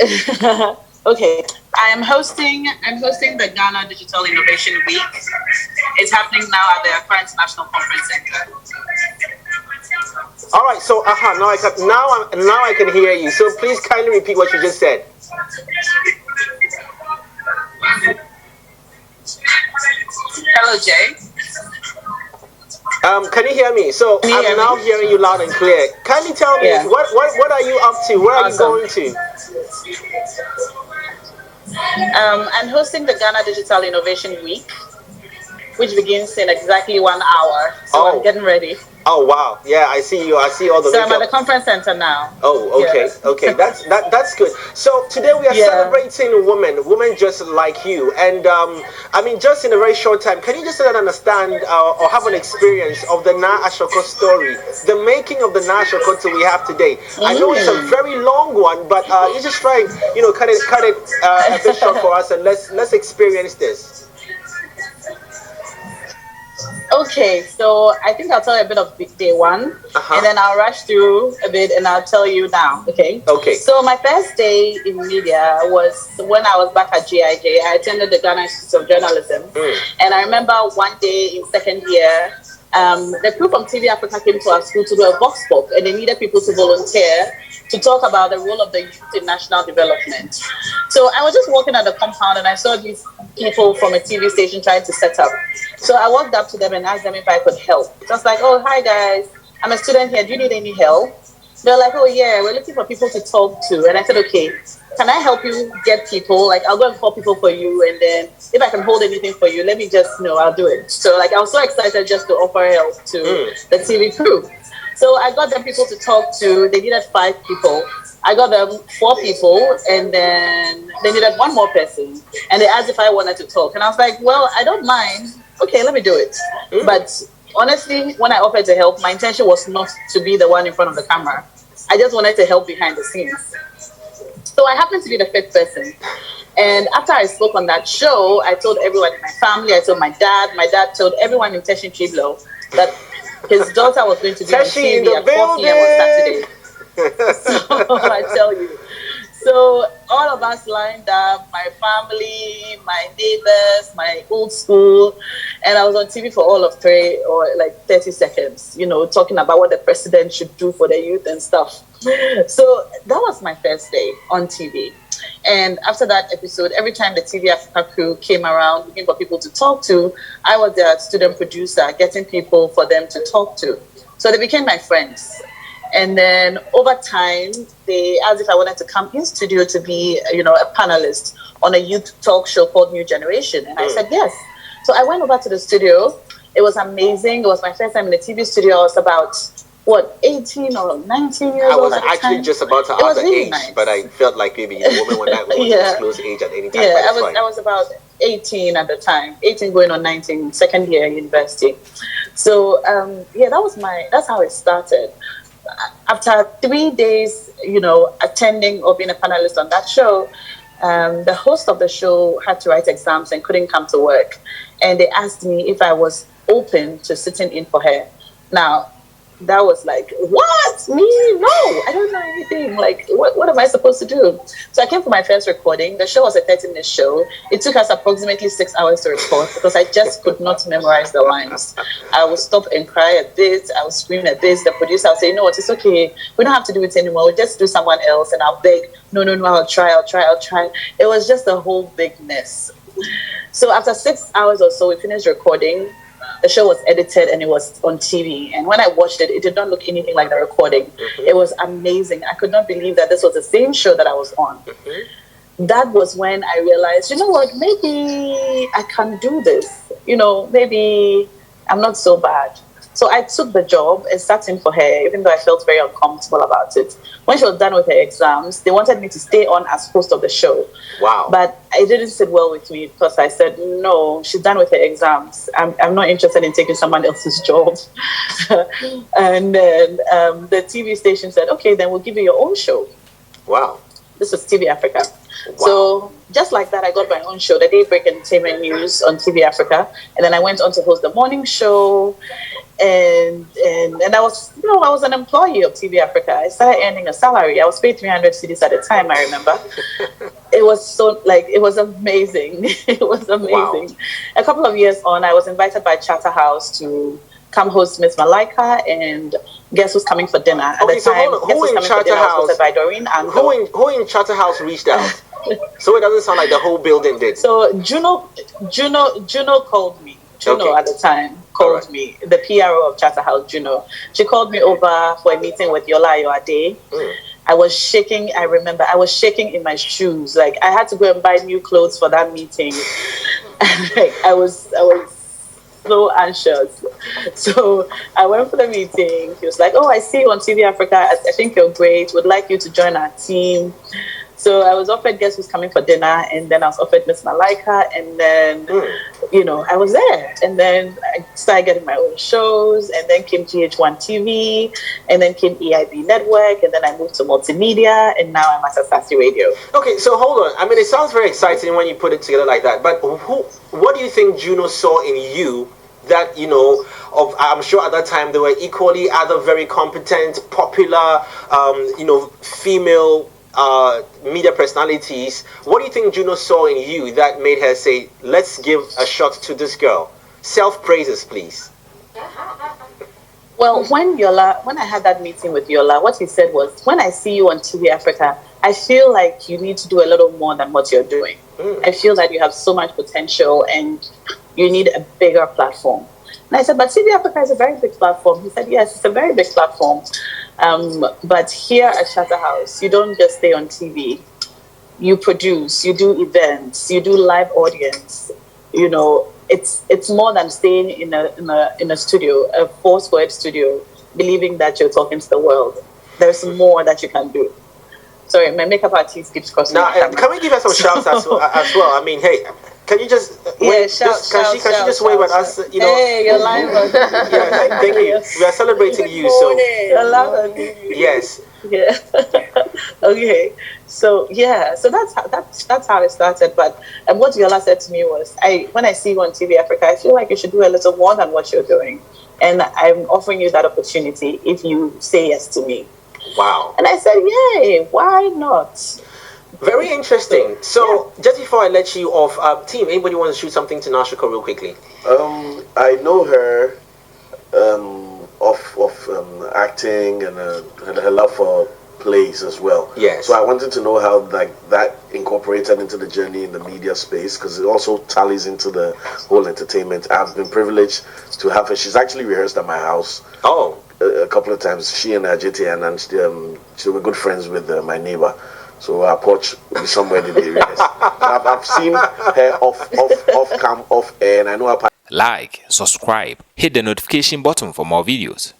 Okay, I'm hosting the Ghana Digital Innovation Week. It's happening now at the Accra International Conference Center. All right, so now I can hear you. So please kindly repeat what you just said. Hello, Jay. Can you hear me? So Can you I'm hear now me? hearing you loud and clear. Kindly tell me Yeah. what are you up to? Where are you Awesome. going to? I'm hosting the Ghana Digital Innovation Week, which begins in exactly 1 hour. So I'm Oh, getting ready. oh wow, yeah, I see you. I see all the So I'm at the makeup. conference center now. Oh, Yeah. okay, okay, that's good. So today we are Yeah. celebrating women just like you, and I mean, just in a very short time, can you just let us understand or have an experience of the Naa Ashorkor story, the making of the Naa Ashorkor till we have today? I know it's a Mm. very long one, but you just try and cut it a bit short for us, and let's experience this. Okay, so I think I'll tell you a bit of day one, Uh and huh. then I'll rush through a bit, and I'll tell you now. Okay. Okay. So my first day in media was when I was back at GIJ. I attended the Ghana Institute of Journalism, Mm. and I remember one day in second year, the crew from TV Africa came to our school to do a vox pop, and they needed people to volunteer to talk about the role of the youth in national development. So I was just walking at the compound, and I saw these people from a TV station trying to set up. So I walked up to them and asked them if I could help. Just like, oh, hi guys, I'm a student here. Do you need any help? They're like, oh yeah, we're looking for people to talk to. And I said, okay, can I help you get people? Like, I'll go and call people for you, and then if I can hold anything for you, let me just know, I'll do it. So like, I was so excited just to offer help to the TV crew. So I got them people to talk to. They needed 5 people. I got them 4 people, and then they needed one more person. And they asked if I wanted to talk, and I was like, well, I don't mind. Okay, let me do it. But honestly, when I offered to help, my intention was not to be the one in front of the camera. I just wanted to help behind the scenes. So I happened to be the 5th person. And after I spoke on that show, I told everyone in my family, I told my dad. My dad told everyone in Teshin Chiblo that his daughter was going to be on Tashi in TV the at 4 p.m. on Saturday. So I tell you. So all of us lined up, my family, my neighbors, my old school, and I was on TV for all of 30 seconds, talking about what the president should do for the youth and stuff. So that was my first day on TV. And after that episode, every time the TV Africa crew came around looking for people to talk to, I was their student producer, getting people for them to talk to. So they became my friends. And then over time, they asked if I wanted to come in studio to be, a panelist on a youth talk show called New Generation. And I said yes. So I went over to the studio. It was amazing. It was my first time in the TV studio. I was about, 18 or 19 years I old was at the actually time. just about to It ask was the really age, nice. but I felt like maybe the woman would not want to Yeah. disclose age at any time. Yeah, but I it's was fine. I was about 18 at the time, 18 going on 19, second year university. So that's how it started. After 3 days, attending or being a panelist on that show, the host of the show had to write exams and couldn't come to work, and they asked me if I was open to sitting in for her. Now, that was like, what? Me? No, I don't know anything. Like, what am I supposed to do? So I came for my first recording. The show was a 30-minute show. It took us approximately 6 hours to record because I just could not memorize the lines. I would stop and cry a bit. I would scream a bit. The producer would say, you know what, it's okay. We don't have to do it anymore. We'll just do someone else. And I'll beg, no, I'll try. It was just a whole big mess. So after 6 hours or so, we finished recording. The show was edited and it was on TV. And when I watched it, it did not look anything like the recording. It was amazing. I could not believe that this was the same show that I was on. That was when I realized, you know what, maybe I can do this. Maybe I'm not so bad. So I took the job and sat in for her, even though I felt very uncomfortable about it. When she was done with her exams, they wanted me to stay on as host of the show. Wow. But it didn't sit well with me because I said, no, she's done with her exams. I'm not interested in taking someone else's job. And then the TV station said, okay, then we'll give you your own show. Wow. This was TV Africa. Wow. So just like that, I got my own show, the Daybreak Entertainment News on TV Africa, and then I went on to host the morning show, and I was, I was an employee of TV Africa. I started earning a salary. I was paid 300 cedis at the time. I remember. It was so it was amazing. It was amazing. Wow. A couple of years on, I was invited by Charterhouse to come host Miss Malaika and Guess Who's Coming for Dinner. At Okay, the so time, hold on. Guess Who Who's in Coming for Dinner was Charterhouse? hosted by Doreen and Who in Charterhouse reached out? So it doesn't sound like the whole building did. So Juno called me. Juno at the time called me, the PRO of Charterhouse, Juno. She called me over for a meeting with Yola Yoade. I was shaking. I remember I was shaking in my shoes. Like I had to go and buy new clothes for that meeting. Like I was so anxious. So I went for the meeting. He was like, "Oh, I see you on TV Africa. I think you're great. Would like you to join our team." So I was offered Guess Who's Coming for Dinner, and then I was offered Miss Malaika, and then, I was there. And then I started getting my own shows, and then came GH1 TV, and then came EIB Network, and then I moved to multimedia, and now I'm at Asasi Radio. Okay, so hold on. I mean, it sounds very exciting when you put it together like that, but what do you think Juno saw in you that, I'm sure at that time there were equally other very competent, popular, female media personalities? What do you think Juno saw in you that made her say, let's give a shot to this girl? Self-praises, please. Well, when I had that meeting with Yola, what he said was, when I see you on TV Africa, I feel like you need to do a little more than what you're doing. I feel that you have so much potential and you need a bigger platform. And I said, but TV Africa is a very big platform. He said, yes, it's a very big platform. But here at Charterhouse, you don't just stay on TV. You produce, you do events, you do live audience. It's more than staying in a studio, a four-squared studio, believing that you're talking to the world. There's more that you can do. Sorry, my makeup artist keeps crossing. Now, can we give her some shouts as well? I mean, hey, can you just can she just wave at us? Hey, you're live on. Yeah, thank you. We are celebrating you. So you're live on. Yes. Yeah. Okay. So that's how it started. But what Yola said to me was, when I see you on TV Africa, I feel like you should do a little more than what you're doing, and I'm offering you that opportunity if you say yes to me. Wow. And I said, yay, why not? Very interesting. So, just before I let you off, team, anybody want to shoot something to Naa Ashorkor real quickly? I know her of acting and her love for plays as well. Yes. So I wanted to know how that incorporated into the journey in the media space, because it also tallies into the whole entertainment. I've been privileged to have her. She's actually rehearsed at my house. Oh. A couple of times. She and Ajiti and she were good friends with my neighbor. So our porch will be somewhere in the area. I've seen her off cam, off air, and I know her. Like, subscribe, hit the notification button for more videos.